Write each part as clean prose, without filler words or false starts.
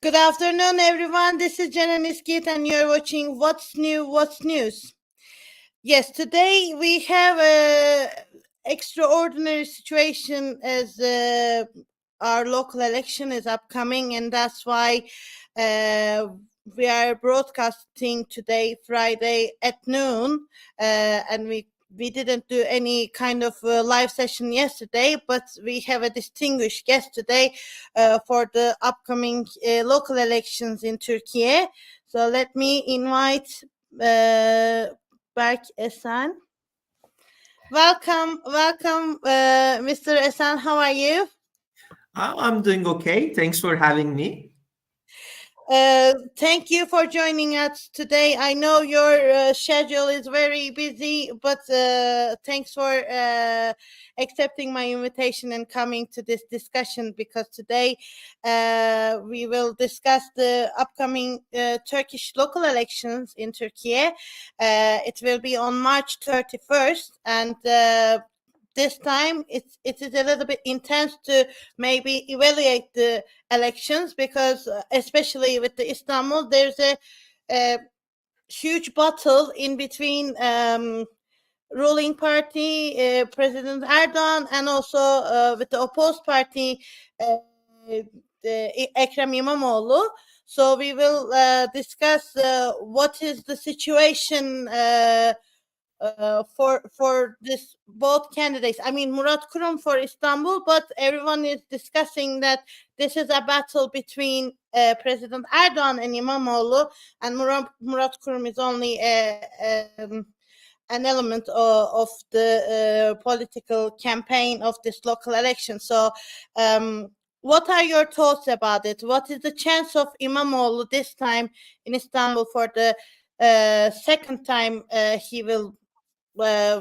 Good afternoon, everyone. This is Jen and İskit, and you're watching What's New, What's News. Yes, today we have a extraordinary situation as our local election is upcoming, and that's why we are broadcasting today, Friday at noon, and we didn't do any kind of live session yesterday, but we have a distinguished guest today for the upcoming local elections in Türkiye. So let me invite Berk Esen. Welcome, Mr. Esen. How are you? I'm doing okay. Thanks for having me. Thank you for joining us today. I know your schedule is very busy, but thanks for accepting my invitation and coming to this discussion, because today we will discuss the upcoming Turkish local elections in Turkey. It will be on March 31st, and this time it is a little bit intense to maybe evaluate the elections, because especially with the Istanbul, there's a huge battle in between ruling party, President Erdoğan, and also with the opposed party, Ekrem İmamoğlu. So we will discuss what is the situation for this both candidates. I mean, Murat Kurum for Istanbul, but everyone is discussing that this is a battle between President Erdoğan and İmamoğlu, and Murat Kurum is only an element of the political campaign of this local election. So what are your thoughts about it? What is the chance of İmamoğlu this time in Istanbul for the second time he will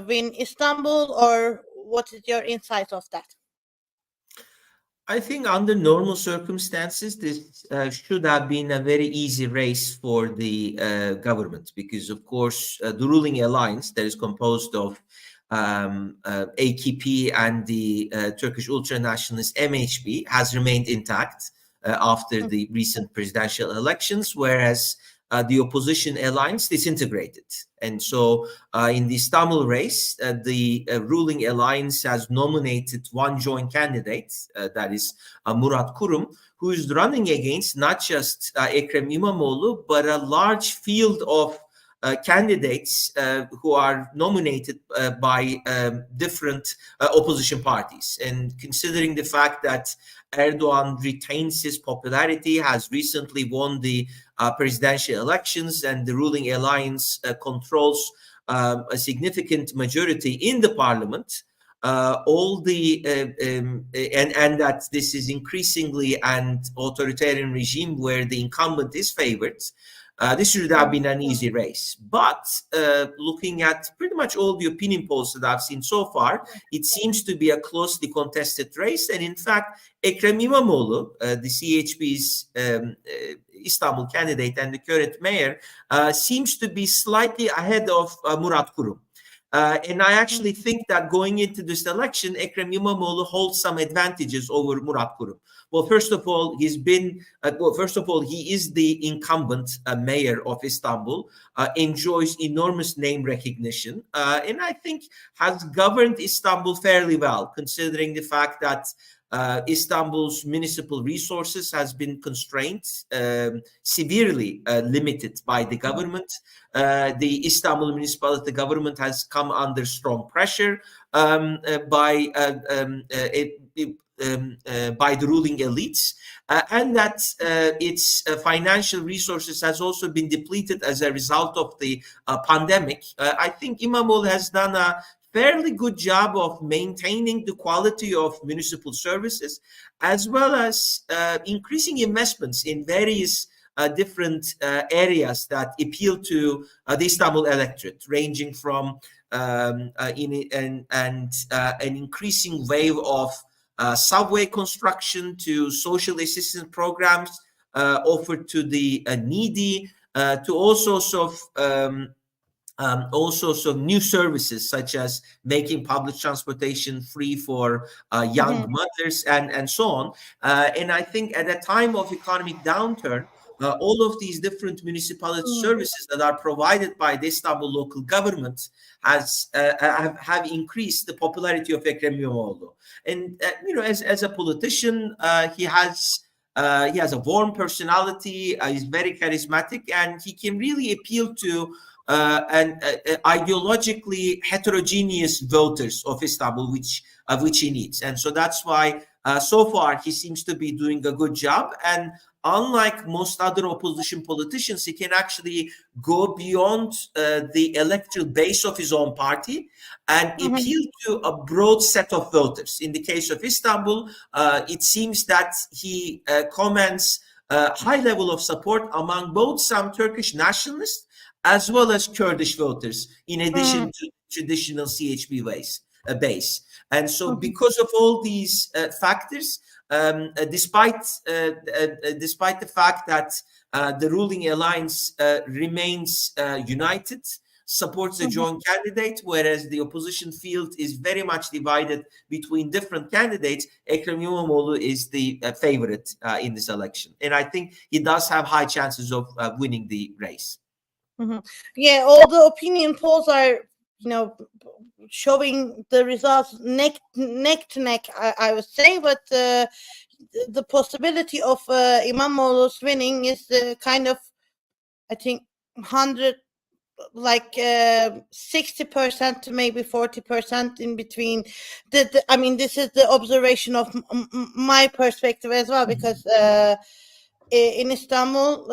win Istanbul, or what is your insight of that? I think under normal circumstances, this should have been a very easy race for the government, because, of course, the ruling alliance that is composed of AKP and the Turkish ultranationalist MHP has remained intact after the recent presidential elections, whereas the opposition alliance disintegrated. And so in the Istanbul race, the ruling alliance has nominated one joint candidate, that is Murat Kurum, who is running against not just Ekrem İmamoğlu, but a large field of candidates who are nominated by different opposition parties. And considering the fact that Erdoğan retains his popularity, has recently won the presidential elections, and the ruling alliance controls a significant majority in the parliament, all the and that this is increasingly an authoritarian regime where the incumbent is favored. This should have been an easy race. But looking at pretty much all the opinion polls that I've seen so far, it seems to be a closely contested race. And in fact, Ekrem İmamoğlu, the CHP's Istanbul candidate and the current mayor, seems to be slightly ahead of Murat Kurum. And I actually think that going into this election, Ekrem İmamoğlu holds some advantages over Murat Kurum. Well, first of all, he is the incumbent mayor of Istanbul, enjoys enormous name recognition, and I think has governed Istanbul fairly well, considering the fact that Istanbul's municipal resources has been constrained, severely limited by the government. The Istanbul municipality government has come under strong pressure by the ruling elites, and that its financial resources has also been depleted as a result of the pandemic. I think İmamoğlu has done a fairly good job of maintaining the quality of municipal services, as well as increasing investments in various different areas that appeal to the Istanbul electorate, ranging from an increasing wave of subway construction to social assistance programs offered to the needy, to all sorts of also some new services such as making public transportation free for young mothers and so on. And I think at a time of economic downturn, all of these different municipality services that are provided by the Istanbul local government have increased the popularity of Ekrem İmamoğlu. And as a politician, he has a warm personality. He's very charismatic, and he can really appeal to and ideologically heterogeneous voters of Istanbul, which he needs. And so that's why so far he seems to be doing a good job. And unlike most other opposition politicians, he can actually go beyond the electoral base of his own party and appeal to a broad set of voters. In the case of Istanbul, it seems that he commands a high level of support among both some Turkish nationalists as well as Kurdish voters, in addition to traditional CHP base. And so because of all these factors, despite the fact that the ruling alliance remains united, supports a joint candidate, whereas the opposition field is very much divided between different candidates, Ekrem İmamoğlu is the favorite in this election. And I think he does have high chances of winning the race. Yeah, all the opinion polls are, showing the results neck to neck, I would say, but the possibility of İmamoğlu's winning is kind of, I think, 60% to maybe 40% in between. I mean, this is the observation of my perspective as well, because in Istanbul,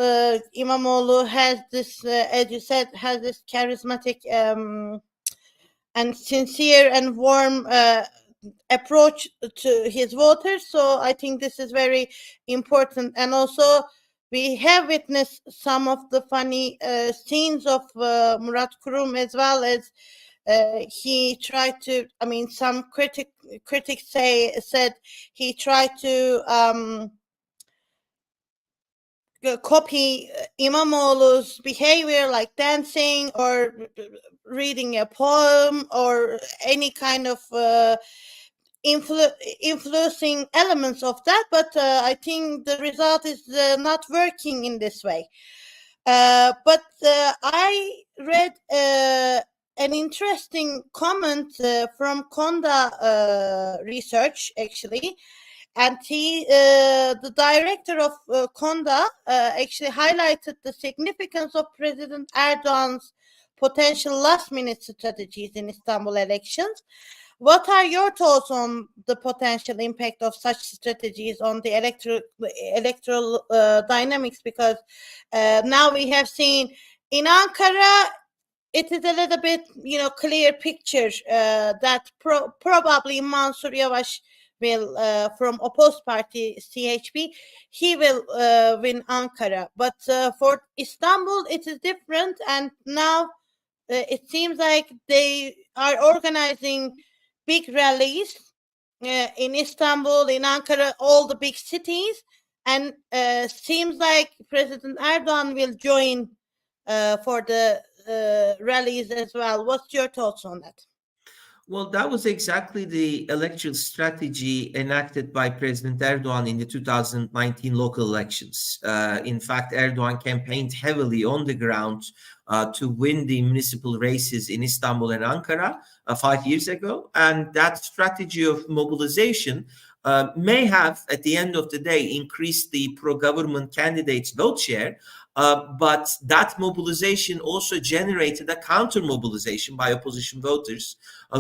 İmamoğlu has this, as you said, has this charismatic and sincere and warm approach to his voters. So I think this is very important. And also, we have witnessed some of the funny scenes of Murat Kurum, as well as he tried to. I mean, some critics said he tried to copy İmamoğlu's behavior, like dancing or reading a poem or any kind of influencing elements of that. But I think the result is not working in this way. But I read an interesting comment from Konda Research, actually. And the director of Konda actually highlighted the significance of President Erdoğan's potential last-minute strategies in Istanbul elections. What are your thoughts on the potential impact of such strategies on the electoral dynamics? Because now we have seen in Ankara, it is a little bit, clear picture that probably Mansur Yavaş will, from opposed party CHP, he will win Ankara. But for Istanbul, it is different. And now it seems like they are organizing big rallies in Istanbul, in Ankara, all the big cities. And seems like President Erdoğan will join for the rallies as well. What's your thoughts on that? Well, that was exactly the electoral strategy enacted by President Erdoğan in the 2019 local elections. In fact, Erdoğan campaigned heavily on the ground to win the municipal races in Istanbul and Ankara 5 years ago. And that strategy of mobilization may have, at the end of the day, increased the pro-government candidates' vote share. But that mobilization also generated a counter-mobilization by opposition voters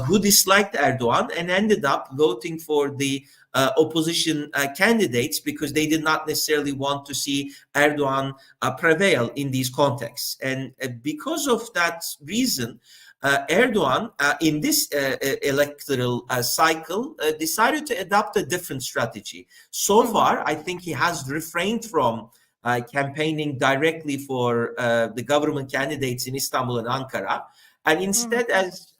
who disliked Erdoğan and ended up voting for the opposition candidates because they did not necessarily want to see Erdoğan prevail in these contexts. And because of that reason, Erdoğan, in this electoral cycle, decided to adopt a different strategy. So far, I think he has refrained from campaigning directly for the government candidates in Istanbul and Ankara, and instead has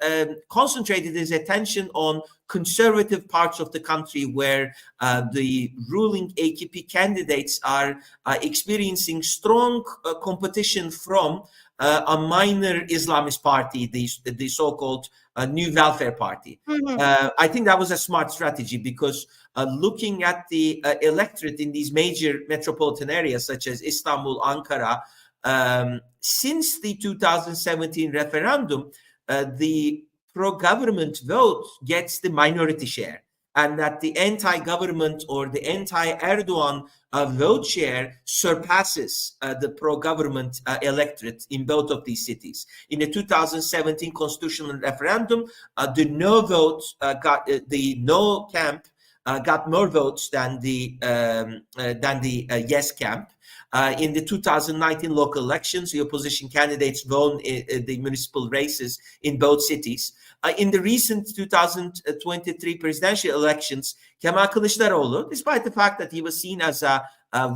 concentrated his attention on conservative parts of the country where the ruling AKP candidates are experiencing strong competition from a minor Islamist party, the so-called New Welfare Party. I think that was a smart strategy because looking at the electorate in these major metropolitan areas such as Istanbul, Ankara, since the 2017 referendum, the pro-government vote gets the minority share, and that the anti-government or the anti-Erdoğan vote share surpasses the pro-government electorate in both of these cities. In the 2017 constitutional referendum, the no vote the no camp got more votes than the yes camp. In the 2019 local elections, the opposition candidates won the municipal races in both cities. In the recent 2023 presidential elections, Kemal Kılıçdaroğlu, despite the fact that he was seen as a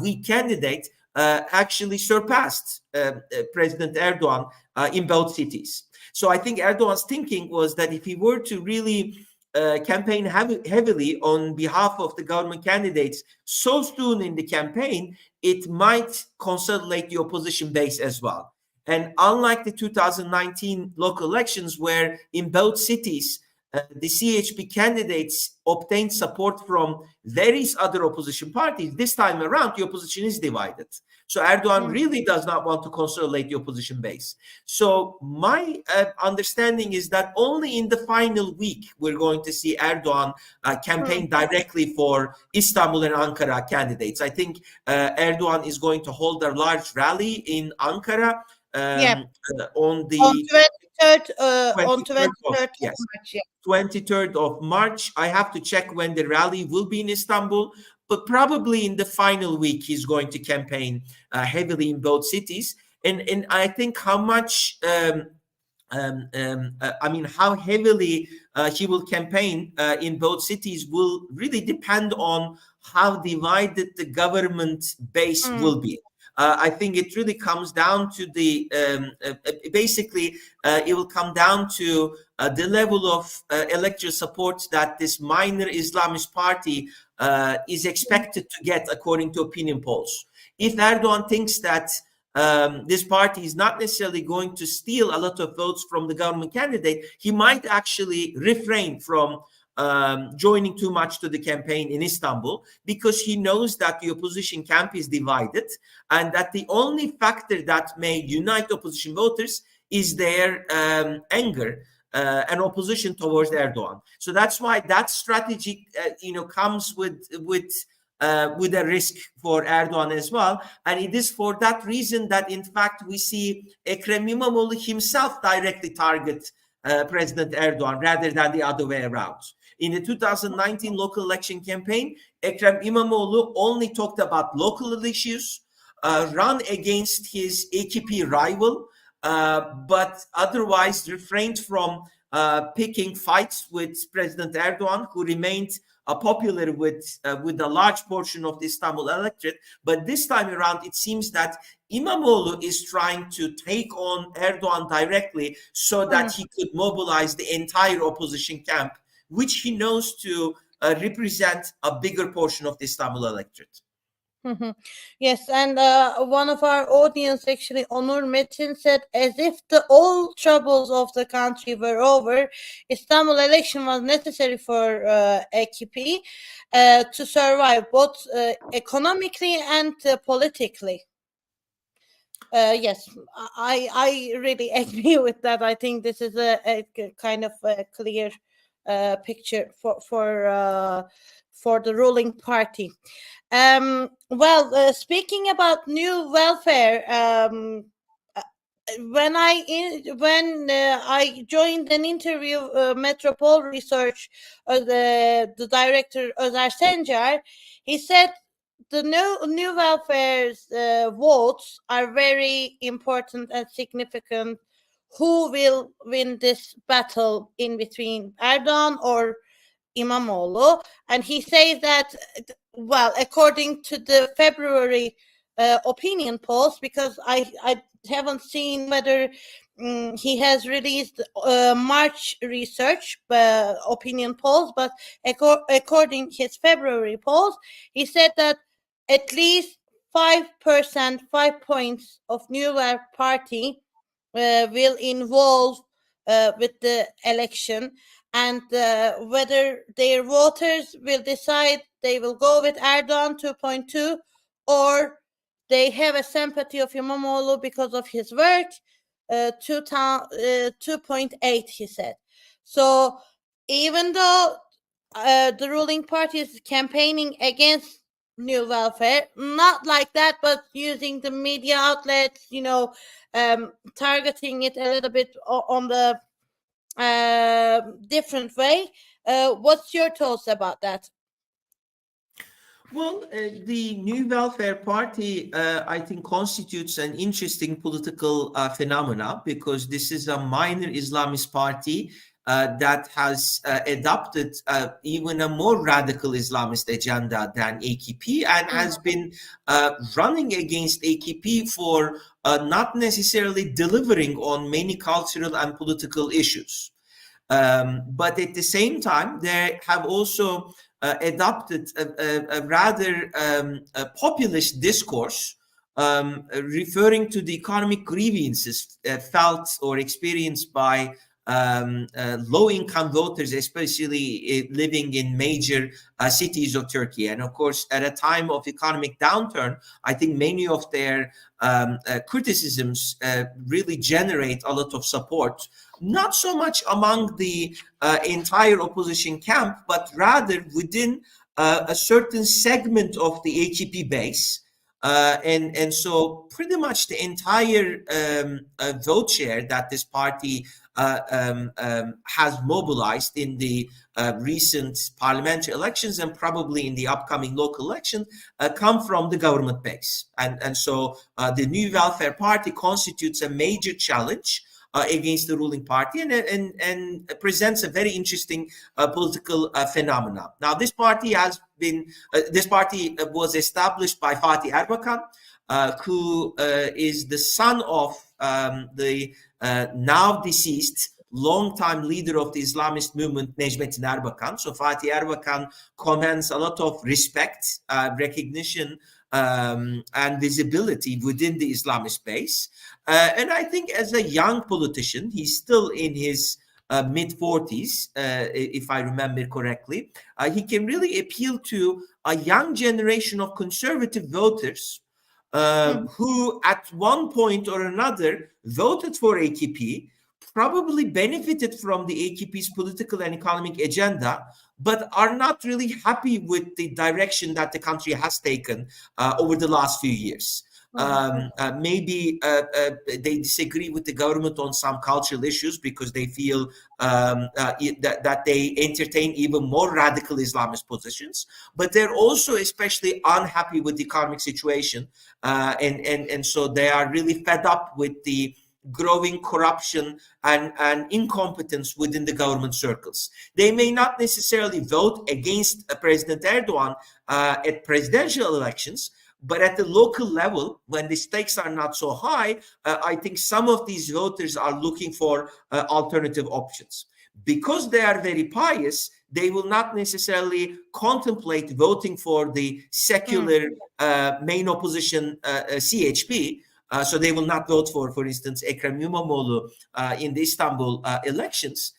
weak candidate, actually surpassed President Erdoğan in both cities. So I think Erdoğan's thinking was that if he were to really campaign heavily on behalf of the government candidates so soon in the campaign, it might consolidate the opposition base as well. And unlike the 2019 local elections, where in both cities the CHP candidates obtained support from various other opposition parties, this time around the opposition is divided. So Erdoğan really does not want to consolidate the opposition base. So my understanding is that only in the final week we're going to see Erdoğan campaign directly for Istanbul and Ankara candidates. I think Erdoğan is going to hold a large rally in Ankara on the 23rd of March. 23rd of March. I have to check when the rally will be in Istanbul, but probably in the final week he's going to campaign heavily in both cities. And I think how much, how heavily he will campaign in both cities will really depend on how divided the government base will be. I think it really comes down to the it will come down to the level of electoral support that this minor Islamist party is expected to get according to opinion polls. If Erdoğan thinks that this party is not necessarily going to steal a lot of votes from the government candidate, he might actually refrain from joining too much to the campaign in Istanbul, because he knows that the opposition camp is divided and that the only factor that may unite opposition voters is their anger and opposition towards Erdoğan. So that's why that strategy, comes with a risk for Erdoğan as well. And it is for that reason that, in fact, we see Ekrem İmamoğlu himself directly target President Erdoğan rather than the other way around. In the 2019 local election campaign, Ekrem İmamoğlu only talked about local issues, run against his AKP rival, but otherwise refrained from picking fights with President Erdoğan, who remained popular with a large portion of the Istanbul electorate. But this time around, it seems that İmamoğlu is trying to take on Erdoğan directly so that he could mobilize the entire opposition camp, which he knows to represent a bigger portion of the Istanbul electorate. Yes, and one of our audience, actually, Onur Metin, said, as if the old troubles of the country were over, Istanbul election was necessary for AKP to survive, both economically and politically. Yes, I really agree with that. I think this is a kind of a clear picture for the ruling party. Speaking about new welfare, when I joined an interview, Metropole Research, the director Özer Sencer, he said the new welfare's votes are very important and significant. Who will win this battle in between Erdoğan or İmamoğlu? And he says that, well, according to the February opinion polls, because I haven't seen whether he has released March research opinion polls, but according his February polls, he said that at least 5 points of New World Party will involve with the election, and whether their voters will decide they will go with Erdoğan 2.2, or they have a sympathy of İmamoğlu because of his work, 2.8, he said. So even though the ruling party is campaigning against new welfare, not like that, but using the media outlets, targeting it a little bit on the different way. What's your thoughts about that? Well, the New Welfare Party, I think, constitutes an interesting political phenomena, because this is a minor Islamist party that has adopted even a more radical Islamist agenda than AKP, and has been running against AKP for not necessarily delivering on many cultural and political issues. But at the same time, they have also adopted a rather populist discourse referring to the economic grievances felt or experienced by low-income voters, especially living in major cities of Turkey. And of course, at a time of economic downturn, I think many of their criticisms really generate a lot of support, not so much among the entire opposition camp, but rather within a certain segment of the AKP base. And so pretty much the entire vote share that this party has mobilized in the recent parliamentary elections, and probably in the upcoming local election, come from the government base. And so the New Welfare Party constitutes a major challenge against the ruling party, and presents a very interesting political phenomena. Now, this party was established by Fatih Erbakan, who is the son of the now deceased longtime leader of the Islamist movement, Necmettin Erbakan. So Fatih Erbakan commands a lot of respect, recognition, and visibility within the Islamist base. And I think as a young politician, he's still in his mid-40s, if I remember correctly, he can really appeal to a young generation of conservative voters who at one point or another voted for AKP, probably benefited from the AKP's political and economic agenda, but are not really happy with the direction that the country has taken over the last few years. Maybe they disagree with the government on some cultural issues because they feel that they entertain even more radical Islamist positions, but they're also especially unhappy with the economic situation, and so they are really fed up with the growing corruption and incompetence within the government circles. They may not necessarily vote against President Erdoğan at presidential elections, but at the local level, when the stakes are not so high, I think some of these voters are looking for alternative options. Because they are very pious, they will not necessarily contemplate voting for the secular main opposition, CHP. So they will not vote for instance, Ekrem İmamoğlu in the Istanbul elections.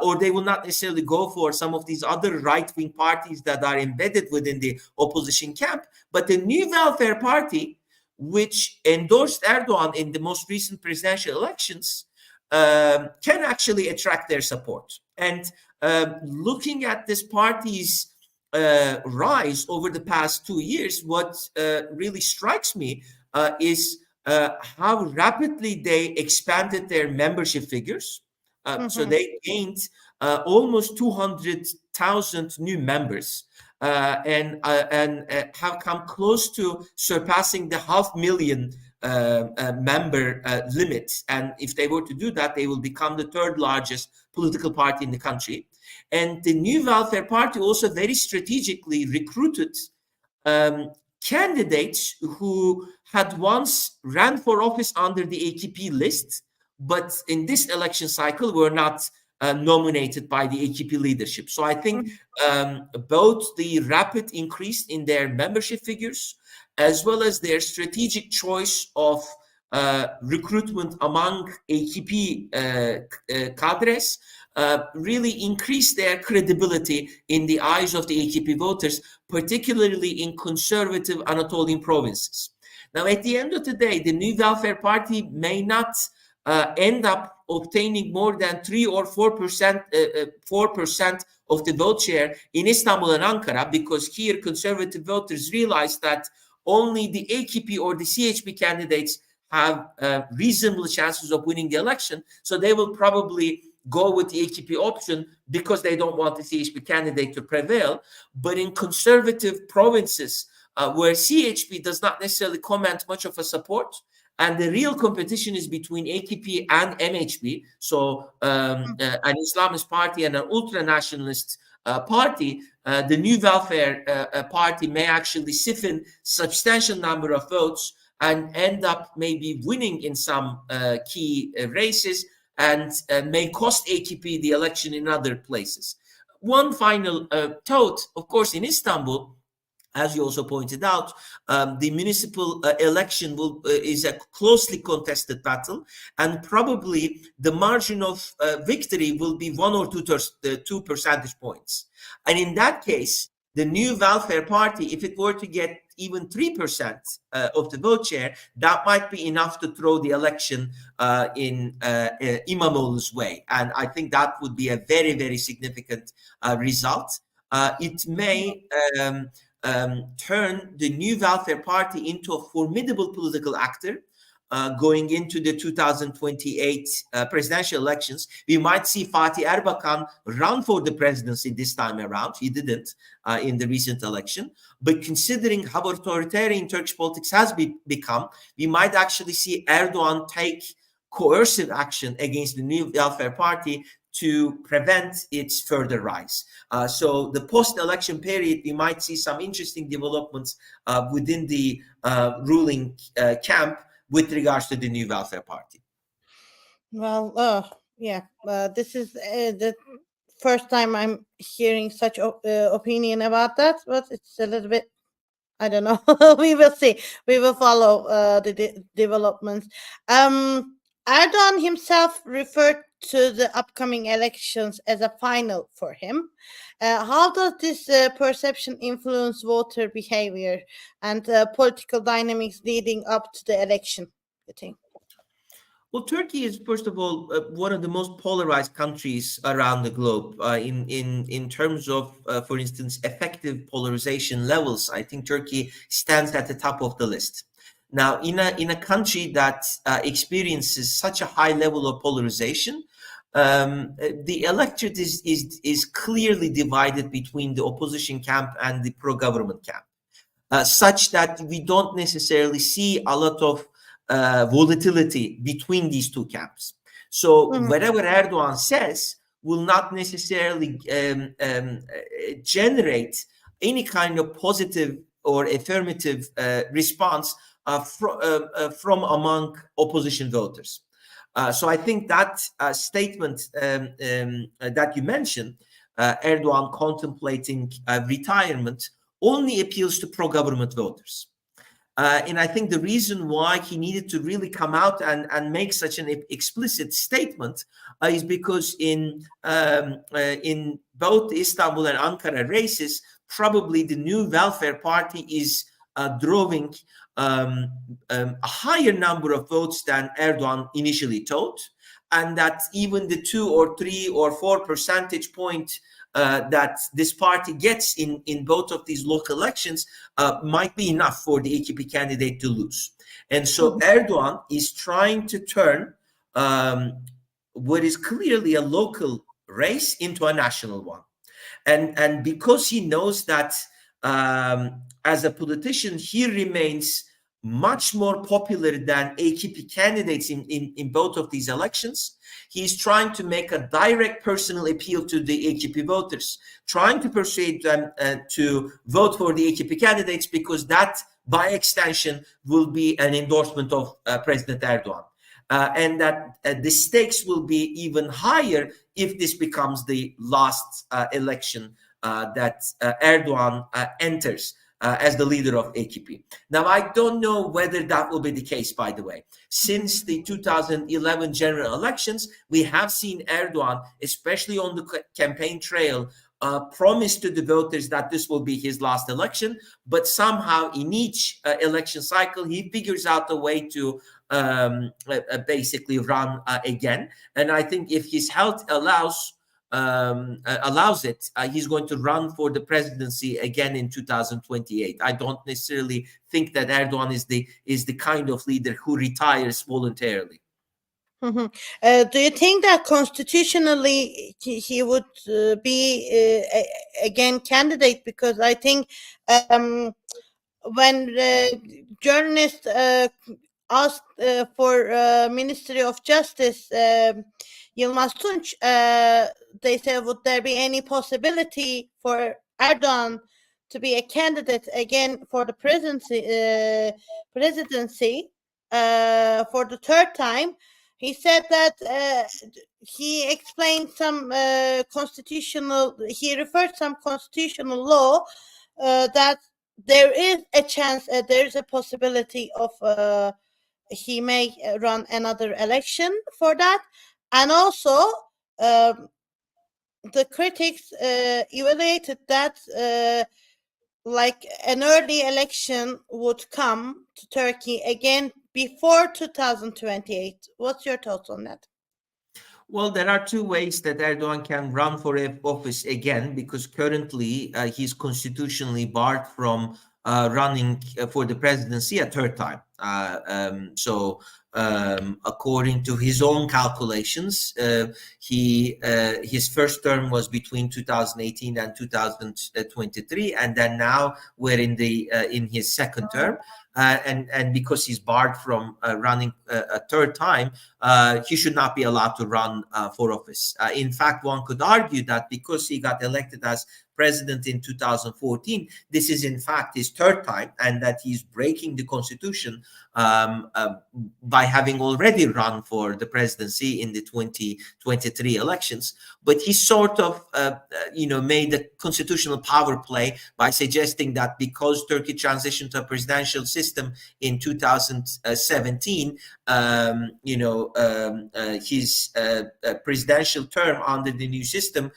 Or they will not necessarily go for some of these other right-wing parties that are embedded within the opposition camp. But the New Welfare Party, which endorsed Erdoğan in the most recent presidential elections, can actually attract their support. And looking at this party's rise over the past 2 years, what really strikes me is how rapidly they expanded their membership figures. So they gained almost 200,000 new members, and have come close to surpassing the 500,000 member limit. And if they were to do that, they will become the third largest political party in the country. And the New Welfare Party also very strategically recruited candidates who had once ran for office under the AKP list, but in this election cycle were not nominated by the AKP leadership. So I think both the rapid increase in their membership figures, as well as their strategic choice of recruitment among AKP cadres really increase their credibility in the eyes of the AKP voters, particularly in conservative Anatolian provinces. Now, at the end of the day, the New Welfare Party may not end up obtaining more than 3 or 4%, 4% of the vote share in Istanbul and Ankara, because here conservative voters realize that only the AKP or the CHP candidates have reasonable chances of winning the election. So they will probably go with the AKP option because they don't want the CHP candidate to prevail. But in conservative provinces where CHP does not necessarily command much of a support, and the real competition is between AKP and MHP, so an Islamist party and an ultra-nationalist party, the New Welfare Party may actually siphon substantial number of votes and end up maybe winning in some key races, and may cost AKP the election in other places. One final thought, of course, in Istanbul, as you also pointed out, the municipal election is a closely contested battle, and probably the margin of victory will be 1 or 2 percentage points. And in that case, the New Welfare Party, if it were to get even 3% of the vote share, that might be enough to throw the election in İmamoğlu's way. And I think that would be a very, very significant result. It may turn the New Welfare Party into a formidable political actor going into the 2028 presidential elections. We might see Fatih Erbakan run for the presidency this time around. He didn't in the recent election. But considering how authoritarian Turkish politics has become, we might actually see Erdoğan take coercive action against the New Welfare Party to prevent its further rise. So the post-election period, we might see some interesting developments within the ruling camp with regards to the New Welfare Party. Well, this is the first time I'm hearing such opinion about that, but it's a little bit, I don't know. We will see. We will follow the developments. Erdoğan himself referred to the upcoming elections as a final for him. How does this perception influence voter behavior and political dynamics leading up to the election, you think? Well, Turkey is, first of all, one of the most polarized countries around the globe. In terms of, for instance, effective polarization levels, I think Turkey stands at the top of the list. Now, in a country that experiences such a high level of polarization, the electorate is clearly divided between the opposition camp and the pro-government camp, such that we don't necessarily see a lot of volatility between these two camps. So whatever Erdoğan says will not necessarily generate any kind of positive or affirmative response from among opposition voters. So I think that statement that you mentioned, Erdoğan contemplating retirement, only appeals to pro-government voters. And I think the reason why he needed to really come out and make such an explicit statement is because in both Istanbul and Ankara races, probably the New Welfare Party is drawing a higher number of votes than Erdoğan initially thought, and that even the 2 or 3 or 4 percentage point that this party gets in both of these local elections might be enough for the AKP candidate to lose. And so Erdoğan is trying to turn what is clearly a local race into a national one. And because he knows that as a politician, he remains much more popular than AKP candidates in both of these elections, he's trying to make a direct personal appeal to the AKP voters, trying to persuade them to vote for the AKP candidates, because that, by extension, will be an endorsement of President Erdoğan. And that the stakes will be even higher if this becomes the last election that Erdoğan enters as the leader of AKP. Now, I don't know whether that will be the case, by the way. Since the 2011 general elections, we have seen Erdoğan, especially on the campaign trail, promise to the voters that this will be his last election, but somehow in each election cycle, he figures out a way to basically run again. And I think if his health allows it, he's going to run for the presidency again in 2028. I don't necessarily think that Erdoğan is the kind of leader who retires voluntarily. Do you think that constitutionally he would be again candidate? Because I think when journalists asked for Ministry of Justice Yılmaz Tunç, they said, would there be any possibility for Erdoğan to be a candidate again for the presidency for the third time? He said that he explained some he referred some constitutional law that there is a chance, there is a possibility of he may run another election for that. And also the critics evaluated that like an early election would come to Turkey again before 2028. What's your thoughts on that? Well, there are two ways that Erdoğan can run for office again, because currently he's constitutionally barred from running for the presidency a third time. According to his own calculations, his first term was between 2018 and 2023, and then now we're in his second term. And because he's barred from running a third time, he should not be allowed to run for office. In fact, one could argue that because he got elected as president in 2014, this is in fact his third time, and that he's breaking the constitution by having already run for the presidency in the 2023 elections. But he sort of, made a constitutional power play by suggesting that because Turkey transitioned to a presidential system in 2017, his presidential term under the new system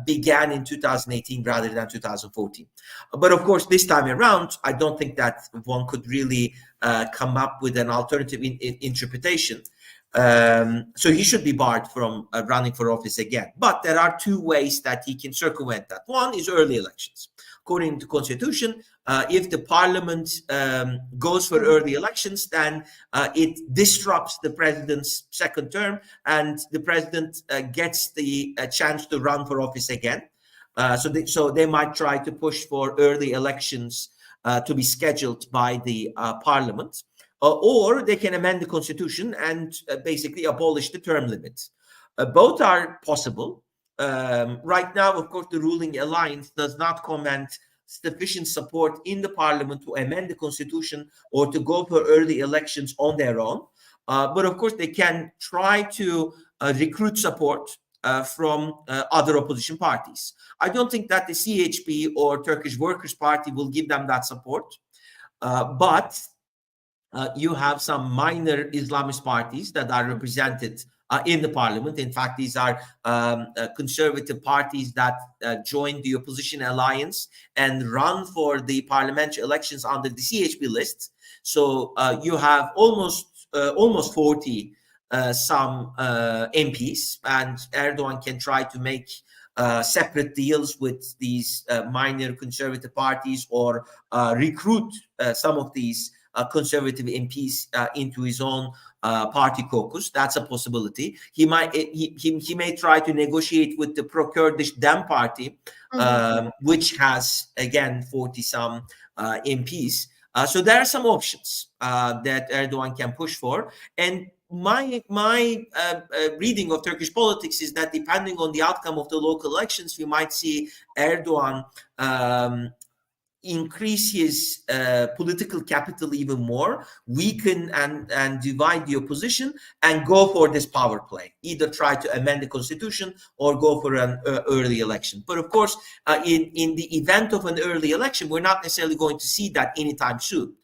began in 2018 rather than 2014. But of course, this time around, I don't think that one could really come up with an alternative interpretation. So he should be barred from running for office again. But there are two ways that he can circumvent that. One is early elections. According to the Constitution, if the parliament goes for early elections, then it disrupts the president's second term, and the president gets the chance to run for office again. So they might try to push for early elections to be scheduled by the parliament, or they can amend the constitution and basically abolish the term limit. Both are possible. Right now, of course, the ruling alliance does not command sufficient support in the parliament to amend the constitution or to go for early elections on their own. But of course, they can try to recruit support from other opposition parties. I don't think that the CHP or Turkish Workers' Party will give them that support. But you have some minor Islamist parties that are represented in the parliament. In fact, these are conservative parties that joined the opposition alliance and run for the parliamentary elections under the CHP list. So you have almost 40 some MPs, and Erdoğan can try to make separate deals with these minor conservative parties, or recruit some of these conservative MPs into his own party caucus. That's a possibility. He may try to negotiate with the pro-Kurdish Dem Party, which has again 40 some MPs. So there are some options that Erdoğan can push for. And my reading of Turkish politics is that depending on the outcome of the local elections, we might see Erdoğan increase his political capital even more, weaken and divide the opposition, and go for this power play. Either try to amend the constitution or go for an early election. But of course, in the event of an early election, we're not necessarily going to see that anytime soon.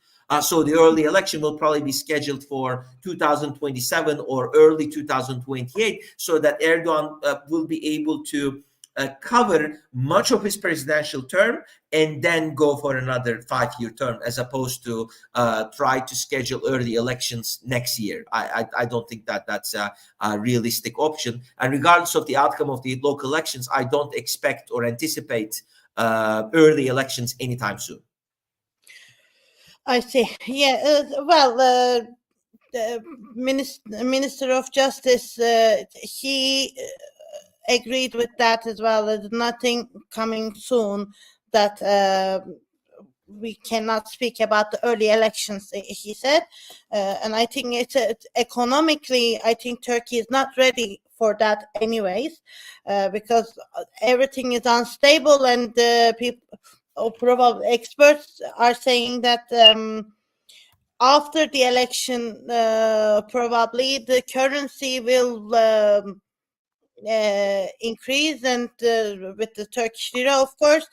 So the early election will probably be scheduled for 2027 or early 2028, so that Erdogan will be able to cover much of his presidential term and then go for another 5-year term, as opposed to try to schedule early elections next year. I don't think that that's a realistic option. And regardless of the outcome of the local elections, I don't expect or anticipate early elections anytime soon. I see. Yeah. The Minister of Justice, he agreed with that as well. There's nothing coming soon that we cannot speak about the early elections, he said. And I think it's economically, I think Turkey is not ready for that anyways, because everything is unstable, and people, probably experts are saying that after the election, probably the currency will increase, and with the Turkish lira, of course,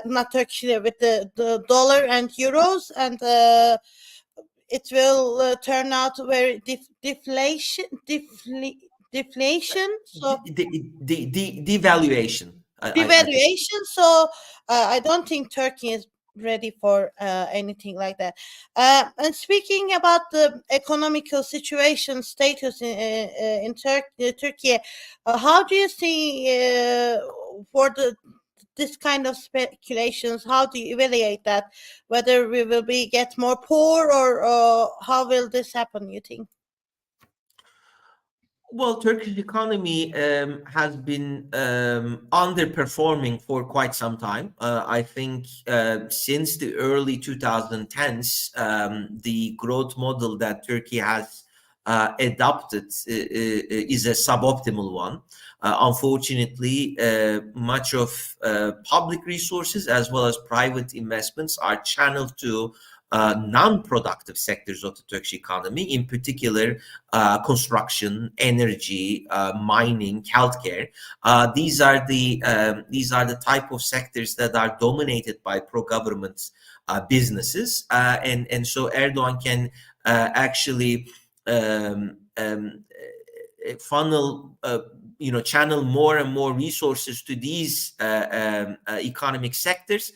not Turkish lira, with the dollar and euros, and it will turn out very deflation. So devaluation. Devaluation. So I don't think Turkey is ready for anything like that. And speaking about the economical situation status in Turkey, how do you see for this kind of speculations? How do you evaluate that? Whether we will get more poor, or how will this happen, you think? Well, Turkish economy has been underperforming for quite some time. I think since the early 2010s, the growth model that Turkey has adopted is a suboptimal one. Unfortunately, much of public resources as well as private investments are channeled to non-productive sectors of the Turkish economy, in particular construction, energy, mining, healthcare. These are the type of sectors that are dominated by pro-government businesses, and so Erdogan can actually funnel, channel more and more resources to these economic sectors,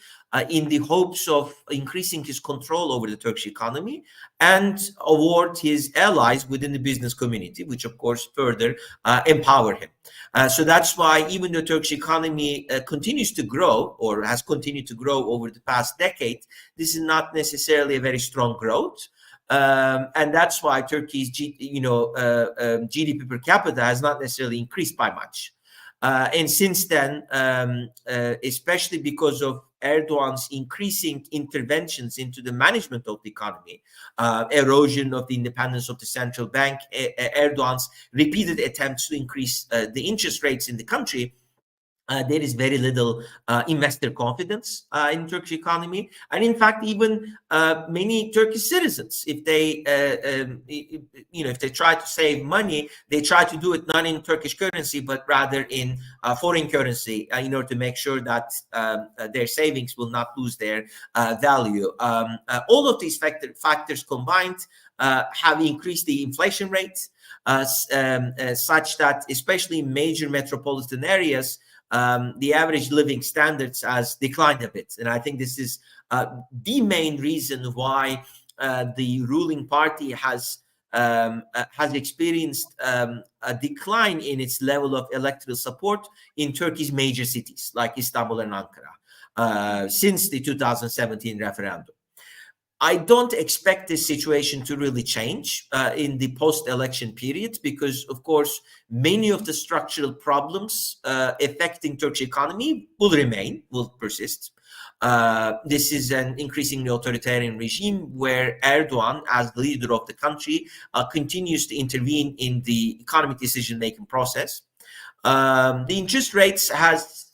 in the hopes of increasing his control over the Turkish economy and award his allies within the business community, which of course further empower him. So that's why even the Turkish economy continues to grow, or has continued to grow over the past decade, this is not necessarily a very strong growth. And that's why Turkey's GDP per capita has not necessarily increased by much. And since then, especially because of Erdogan's increasing interventions into the management of the economy, erosion of the independence of the central bank, Erdogan's repeated attempts to increase the interest rates in the country, there is very little investor confidence in Turkish economy, and in fact, even many Turkish citizens, if they, if they try to save money, they try to do it not in Turkish currency but rather in foreign currency, in order to make sure that their savings will not lose their value. All of these factors combined have increased the inflation rate, such that, especially in major metropolitan areas, the average living standards has declined a bit. And I think this is the main reason why the ruling party has experienced a decline in its level of electoral support in Turkey's major cities like Istanbul and Ankara since the 2017 referendum. I don't expect this situation to really change in the post-election period, because, of course, many of the structural problems affecting Turkish economy will persist. This is an increasingly authoritarian regime where Erdogan, as the leader of the country, continues to intervene in the economic decision-making process. The interest rate has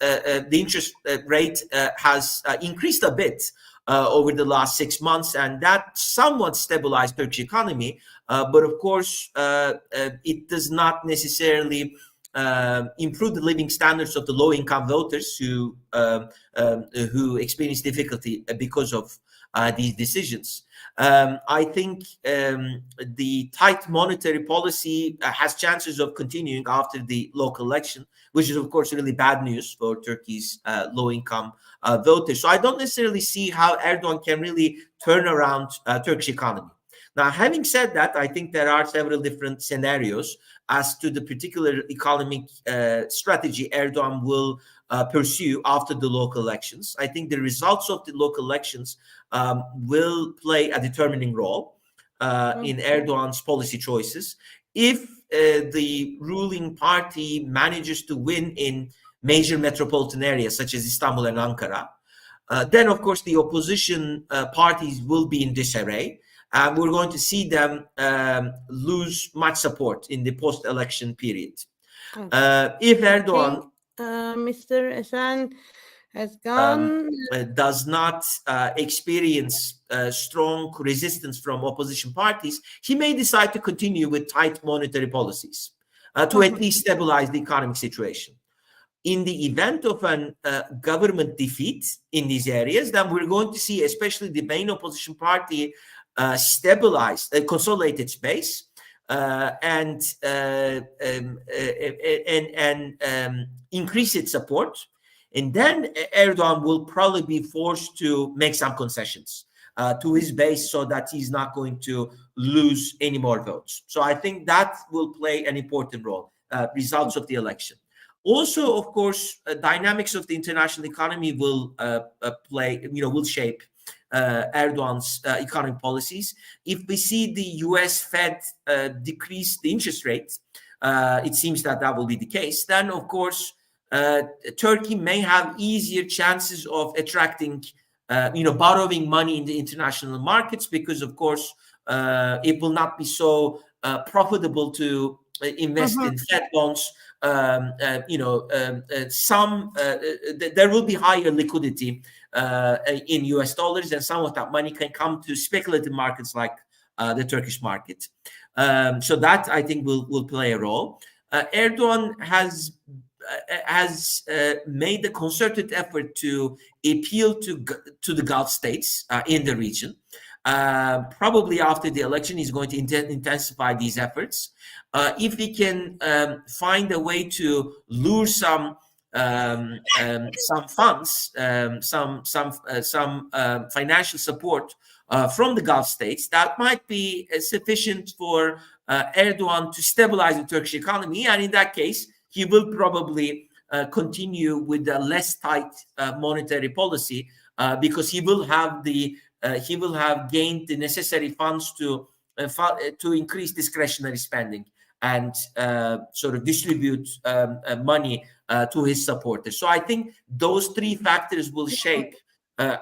increased a bit over the last 6 months, and that somewhat stabilized Turkish economy. But of course, it does not necessarily improve the living standards of the low-income voters who experience difficulty because of these decisions. I think the tight monetary policy has chances of continuing after the local election, which is, of course, really bad news for Turkey's low-income voters. So I don't necessarily see how Erdogan can really turn around Turkish economy. Now, having said that, I think there are several different scenarios as to the particular economic strategy Erdogan will pursue after the local elections. I think the results of the local elections will play a determining role in Erdogan's policy choices. If the ruling party manages to win in major metropolitan areas such as Istanbul and Ankara, then, of course, the opposition parties will be in disarray. We're going to see them lose much support in the post-election period. If Erdogan, Mr. Esen has gone, does not experience strong resistance from opposition parties, he may decide to continue with tight monetary policies to at least stabilize the economic situation. In the event of a government defeat in these areas, then we're going to see, especially the main opposition party, stabilize, consolidate its base, and increase its support. And then Erdogan will probably be forced to make some concessions to his base so that he's not going to lose any more votes. So I think that will play an important role, results of the election. Also, of course, dynamics of the international economy will will shape Erdogan's economic policies. If we see the US Fed decrease the interest rate, it seems that will be the case, then, of course, Turkey may have easier chances of attracting, borrowing money in the international markets because, of course, it will not be so profitable to invest in Fed bonds. There will be higher liquidity in US dollars, and some of that money can come to speculative markets like the Turkish market. So that, I think, will play a role. Erdogan has made a concerted effort to appeal to the Gulf states in the region. Probably after the election, he's going to intensify these efforts. If he can find a way to lure some funds, some financial support from the Gulf states, that might be sufficient for Erdogan to stabilize the Turkish economy. And in that case, he will probably continue with a less tight monetary policy because he will have gained the necessary funds to increase discretionary spending and sort of distribute money to his supporters. So I think those three factors will shape the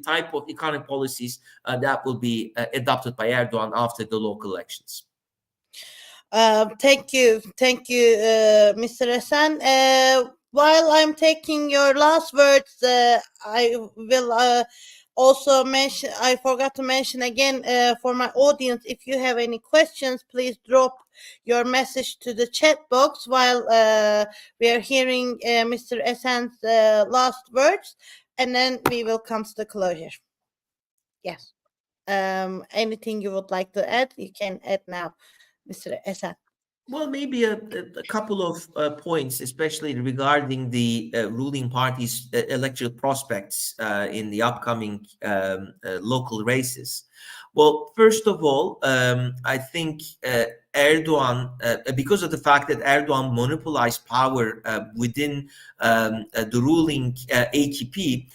type of economic policies that will be adopted by Erdogan after the local elections. Thank you, Mr. Esen. While I'm taking your last words, I will also mention, I forgot to mention again for my audience, if you have any questions, please drop your message to the chat box while we are hearing Mr. Esen's last words, and then we will come to the closure. Yes. Anything you would like to add, you can add now, Mr. Esen. Well, maybe a couple of points, especially regarding the ruling party's electoral prospects in the upcoming local races. Well, first of all, I think Erdogan, because of the fact that Erdogan monopolized power within the ruling AKP,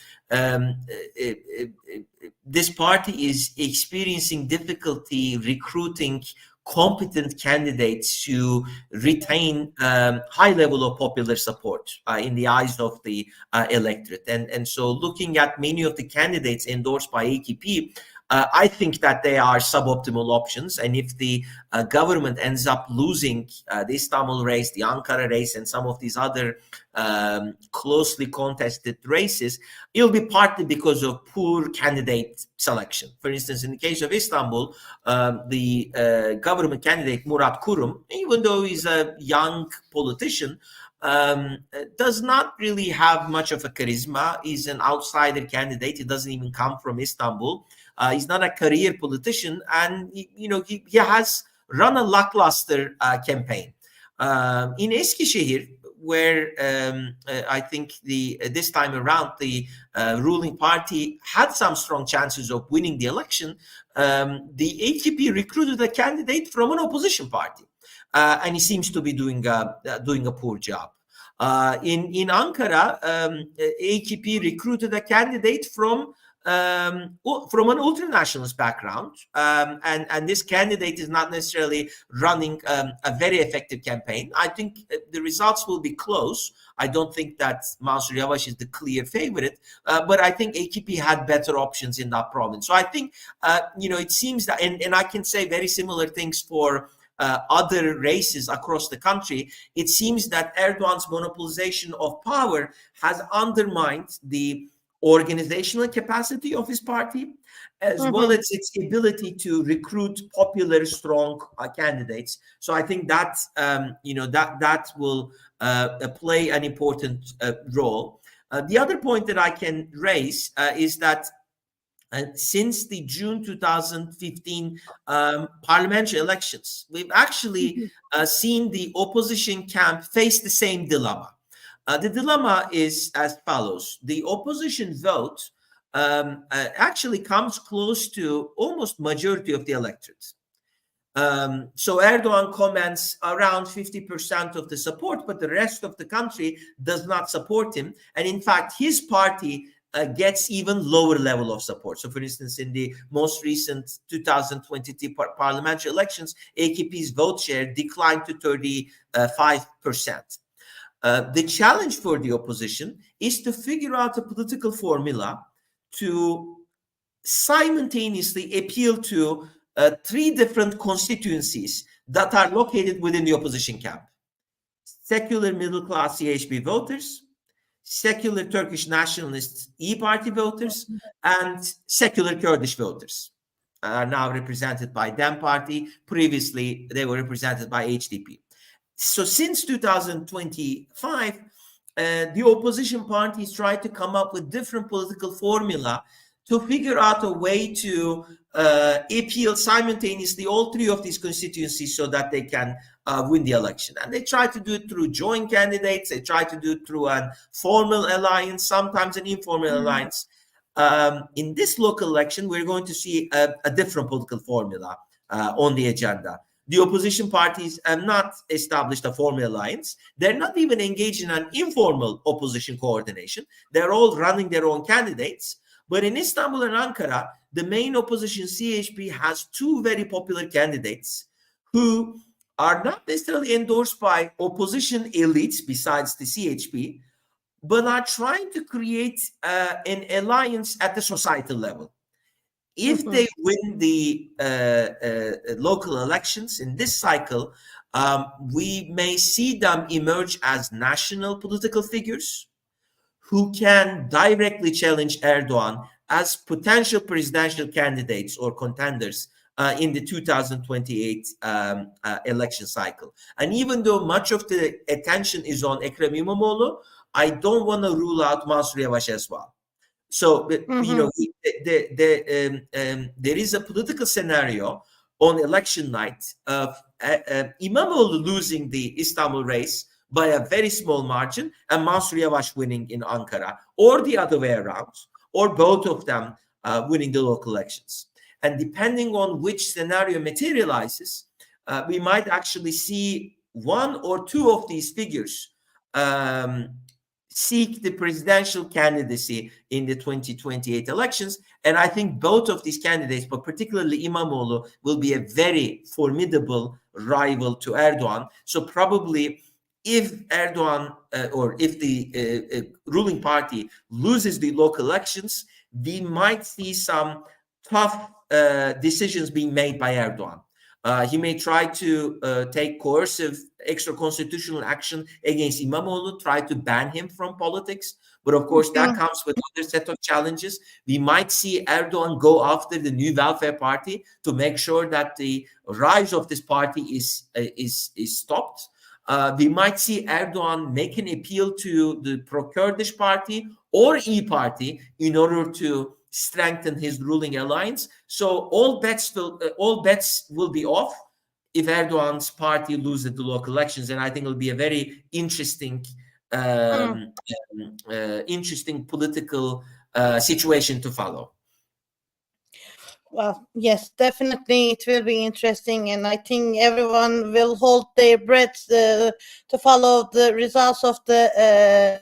this party is experiencing difficulty recruiting competent candidates to retain high level of popular support in the eyes of the electorate. And so looking at many of the candidates endorsed by AKP, I think that they are suboptimal options. And if the government ends up losing the Istanbul race, the Ankara race, and some of these other closely contested races, it'll be partly because of poor candidate selection. For instance, in the case of Istanbul, the government candidate Murat Kurum, even though he's a young politician, does not really have much of a charisma. He's an outsider candidate. He doesn't even come from Istanbul. He's not a career politician, and he has run a lackluster campaign. In Eskişehir, where I think this time around the ruling party had some strong chances of winning the election, the AKP recruited a candidate from an opposition party, and he seems to be doing a poor job. In Ankara, AKP recruited a candidate from an ultranationalist background, and this candidate is not necessarily running a very effective campaign. I think the results will be close. I don't think that Mansur Yavaş is the clear favorite, but I think AKP had better options in that province. So I think, it seems that, and I can say very similar things for other races across the country. It seems that Erdogan's monopolization of power has undermined the organizational capacity of his party, as well as its ability to recruit popular, strong candidates. So I think that that will play an important role. The other point that I can raise is that since the June 2015 parliamentary elections, we've actually seen the opposition camp face the same dilemma. The dilemma is as follows. The opposition vote actually comes close to almost majority of the electorate. So Erdogan commands around 50% of the support, but the rest of the country does not support him. And in fact, his party gets even lower level of support. So for instance, in the most recent 2022 parliamentary elections, AKP's vote share declined to 35%. The challenge for the opposition is to figure out a political formula to simultaneously appeal to 3 different constituencies that are located within the opposition camp: secular middle-class CHP voters, secular Turkish nationalist E-Party voters, and secular Kurdish voters are now represented by DEM Party. Previously, they were represented by HDP. So since 2025, the opposition parties tried to come up with different political formula to figure out a way to appeal simultaneously all 3 of these constituencies so that they can win the election. And they try to do it through joint candidates. They try to do it through a formal alliance, sometimes an informal alliance. In this local election, we're going to see a different political formula on the agenda. The opposition parties have not established a formal alliance. They're not even engaged in an informal opposition coordination. They're all running their own candidates. But in Istanbul and Ankara, the main opposition, CHP, has 2 very popular candidates who are not necessarily endorsed by opposition elites besides the CHP, but are trying to create an alliance at the societal level. If they win the local elections in this cycle, we may see them emerge as national political figures who can directly challenge Erdogan as potential presidential candidates or contenders in the 2028 election cycle. And even though much of the attention is on Ekrem İmamoğlu, I don't want to rule out Mansur Yavaş as well. So, there is a political scenario on election night of İmamoğlu losing the Istanbul race by a very small margin and Mansur Yavaş winning in Ankara, or the other way around, or both of them winning the local elections. And depending on which scenario materializes, we might actually see 1 or 2 of these figures seek the presidential candidacy in the 2028 elections. And I think both of these candidates, but particularly İmamoğlu, will be a very formidable rival to Erdogan. So probably if Erdogan or if the ruling party loses the local elections, we might see some tough decisions being made by Erdoğan. He may try to take coercive extra-constitutional action against İmamoğlu, try to ban him from politics. But of course, that comes with other set of challenges. We might see Erdoğan go after the New Welfare Party to make sure that the rise of this party is stopped. We might see Erdoğan make an appeal to the pro-Kurdish party or İYİ Party in order to strengthen his ruling alliance. So all bets will be off if Erdoğan's party loses the local elections, and I think it'll be a very interesting interesting political situation to follow. Well, yes, definitely it will be interesting, and I think everyone will hold their breath to follow the results of the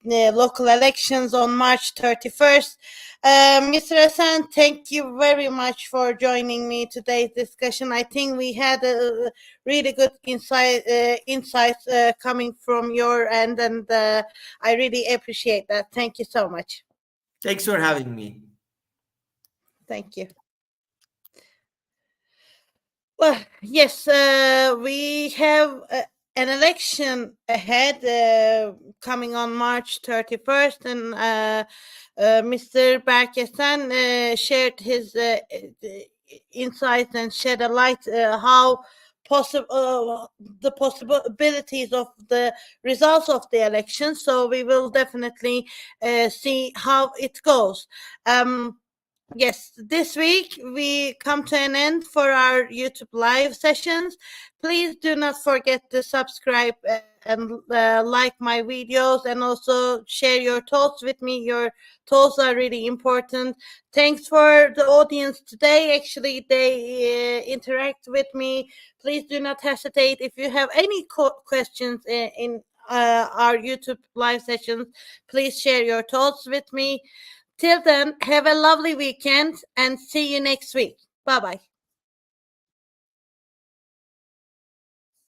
local elections on March 31st. Mr. Esen, thank you very much for joining me today's discussion. I think we had a really good insights coming from your end, and I really appreciate that. Thank you so much. Thanks for having me. Thank you. Well, yes, we have an election ahead coming on March 31st, and Mr. Berk Esen shared his insights and shed a light how the possibilities of the results of the election. So we will definitely see how it goes. Yes, this week we come to an end for our YouTube live sessions. Please do not forget to subscribe and like my videos, and also share your thoughts with me. Your thoughts are really important. Thanks for the audience today. Actually, they interact with me. Please do not hesitate. If you have any questions in our YouTube live sessions, please share your thoughts with me. Till then, have a lovely weekend and see you next week. Bye-bye.